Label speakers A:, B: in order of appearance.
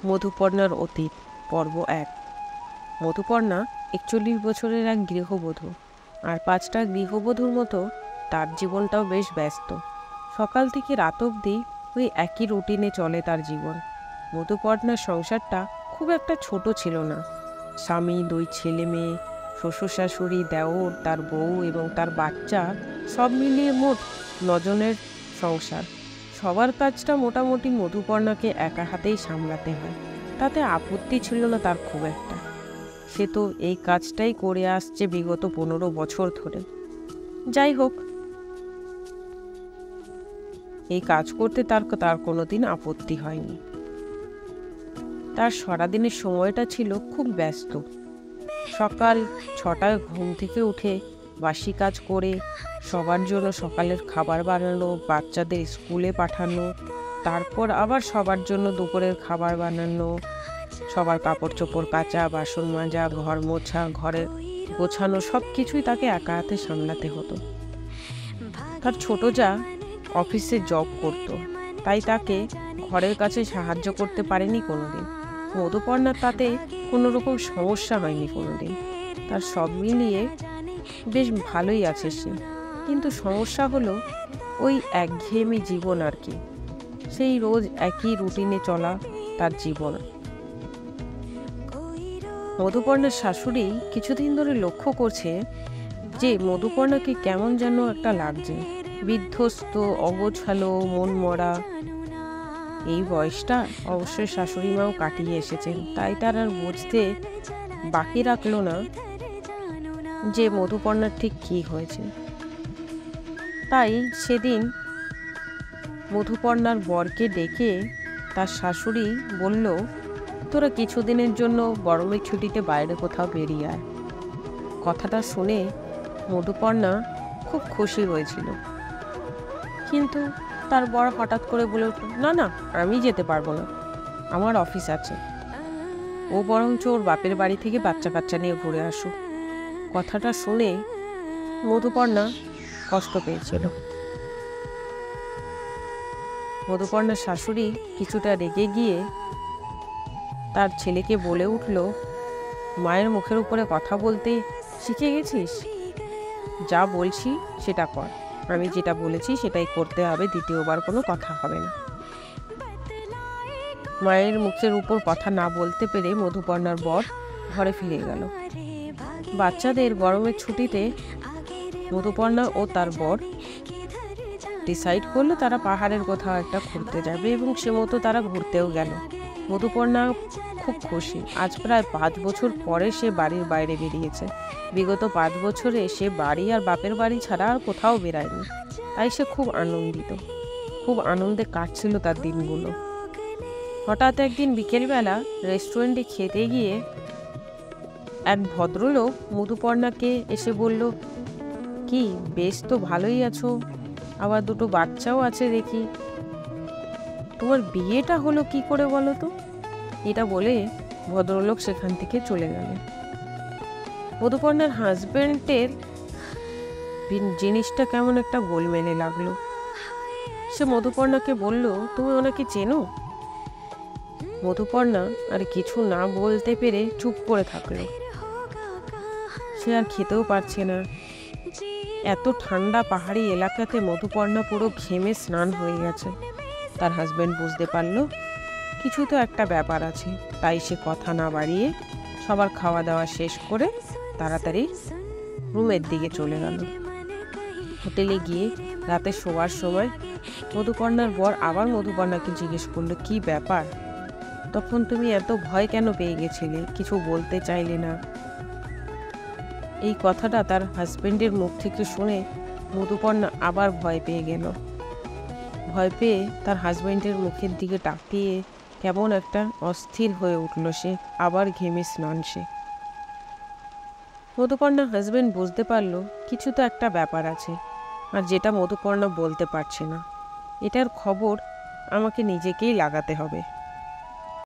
A: মধুপর্ণার অতীত পর্ব ১। মধুপর্ণা ৪১ বছরের এক গৃহবধূ, আর ৫টা গৃহবধূর মতো তার জীবনটাও বেশ ব্যস্ত। সকাল থেকে রাত অবধি ওই একই রুটিনে চলে তার জীবন। মধুপর্ণার সংসারটা খুব একটা ছোট ছিল না। স্বামী, ২ ছেলে মেয়ে, শ্বশুর শাশুড়ি, দেওর, তার বউ এবং তার বাচ্চা, সব মিলিয়ে মোট ৯ জনের সংসার। সবার কাজটা মোটামুটি মধুপর্ণাকে একা হাতেই সামলাতে হয়। তাতে আপত্তি ছিল না তার খুব একটা। সে তো এই কাজটাই করে আসছে বিগত ১৫ বছর ধরে। যাই হোক, এই কাজ করতে তার কোনোদিন আপত্তি হয়নি। তার সারাদিনের সময়টা ছিল খুব ব্যস্ত। সকাল ৬টায় ঘুম থেকে উঠে বাসি কাজ করে সবার জন্য সকালের খাবার বানানো, বাচ্চাদের স্কুলে পাঠানো, তারপর আবার সবার জন্য দুপুরের খাবার বানানো, সবার কাপড় চোপড় কাচা, বাসন মাজা, ঘর মোছা, ঘরের গোছানো, সব কিছুই তাকে একা হাতে সামলাতে হতো। তার ছোট যা অফিসে জব করত, তাই তাকে ঘরের কাছে সাহায্য করতে পারেনি কোনোদিন। মধুপর্ণার তাতে কোনো রকম সমস্যা হয়নি কোনোদিন। তার সব মিলিয়ে বেশ ভালোই আছে সে। কিন্তু সমস্যা হলো ওই একঘেয়েমি জীবন আর কি। সেই রোজ একই রুটিনে চলা তার জীবন। মধুপর্ণার শাশুড়ি কিছুদিন ধরে লক্ষ্য করছে যে মধুপর্ণাকে কেমন যেন একটা লাগছে, বিধ্বস্ত, অগোছালো, মন মরা। এই বয়সটা অবশ্যই শাশুড়ি মাও কাটিয়ে এসেছেন, তাই তার আর বুঝতে বাকি রাখলো না যে মধুপর্ণার ঠিক কী হয়েছে। তাই সেদিন মধুপর্ণার বরকে ডেকে তার শাশুড়ি বলল, তোরা কিছুদিনের জন্য গরমের ছুটিতে বাইরে কোথাও বেরিয়ে আয়। কথাটা শুনে মধুপর্ণা খুব খুশি হয়েছিল, কিন্তু তার বর হঠাৎ করে বলে উঠল, না না, আমি যেতে পারবো না, আমার অফিস আছে। ও বরঞ্চ ওর বাপের বাড়ি থেকে বাচ্চা কাচ্চা নিয়ে ঘুরে আসুক। কথাটা শুনে মধুপর্ণা কষ্ট পেয়েছিল। মধুপর্ণার শাশুড়ি কিছুটা রেগে গিয়ে তার ছেলেকে বলে উঠল, মায়ের মুখের উপরে কথা বলতে শিখে গেছিস? যা বলছি সেটা কর, আমি যেটা বলেছি সেটাই করতে হবে, দ্বিতীয়বার কোনো কথা হবে না। মায়ের মুখের উপর কথা না বলতে পেরে মধুপর্ণার বর ঘরে ফিরে গেল। বাচ্চাদের গরমের ছুটিতে মধুপর্ণা ও তার বর ডিসাইড করলো তারা পাহাড়ের কোথাও একটা ঘুরতে যাবে, এবং সে মতো তারা ঘুরতেও গেল। মধুপর্ণা খুব খুশি। আজ প্রায় ৫ বছর পরে সে বাড়ির বাইরে বেরিয়েছে। বিগত ৫ বছরে সে বাড়ি আর বাপের বাড়ি ছাড়া আর কোথাও বেরায়নি, তাই সে খুব আনন্দিত। খুব আনন্দে কাটছিল তার দিনগুলো। হঠাৎ একদিন বিকেলবেলা রেস্টুরেন্টে খেতে গিয়ে এক ভদ্রলোক মধুপর্ণাকে এসে বলল, কি বেশ তো ভালোই আছো, আবার ২টো বাচ্চাও আছে দেখি, তোমার বিয়েটা হলো কি করে বলো তো? এটা বলে ভদ্রলোক সেখান থেকে চলে গেল। মধুপর্ণার হাজবেন্ডের জিনিসটা কেমন একটা গোলমেলে লাগলো। সে মধুপর্ণাকে বলল, তুমি ওনাকে চেনো? মধুপর্ণা আর কিছু না বলতে পেরে চুপ করে থাকলো। সে আর খেতেও পারছে না। এত ঠান্ডা পাহাড়ি এলাকাতে মধুপর্ণা পুরো ঘেমে স্নান হয়ে গেছে। তার হাজবেন্ড বুঝতে পারলো কিছু তো একটা ব্যাপার আছে, তাই সে কথা না বাড়িয়ে সবার খাওয়া দাওয়া শেষ করে তাড়াতাড়ি রুমের দিকে চলে গেল। হোটেলে গিয়ে রাতে শোয়ার সময় মধুপর্ণার বর আবার মধুপর্ণাকে জিজ্ঞেস করলো, কি ব্যাপার, তখন তুমি এত ভয় কেন পেয়ে গেছিলে, কিছু বলতে চাইলে না? এই কথাটা তার হাজবেন্ডের মুখ থেকে শুনে মধুপর্ণা আবার ভয় পেয়ে গেল। ভয় পেয়ে তার হাজবেন্ডের মুখের দিকে তাকিয়ে কেমন একটা অস্থির হয়ে উঠল সে, আবার ঘেমে স্নান সে। মধুপর্ণার হাজবেন্ড বুঝতে পারলো কিছু তো একটা ব্যাপার আছে, আর যেটা মধুপর্ণা বলতে পারছে না। এটার খবর আমাকে নিজেকেই লাগাতে হবে।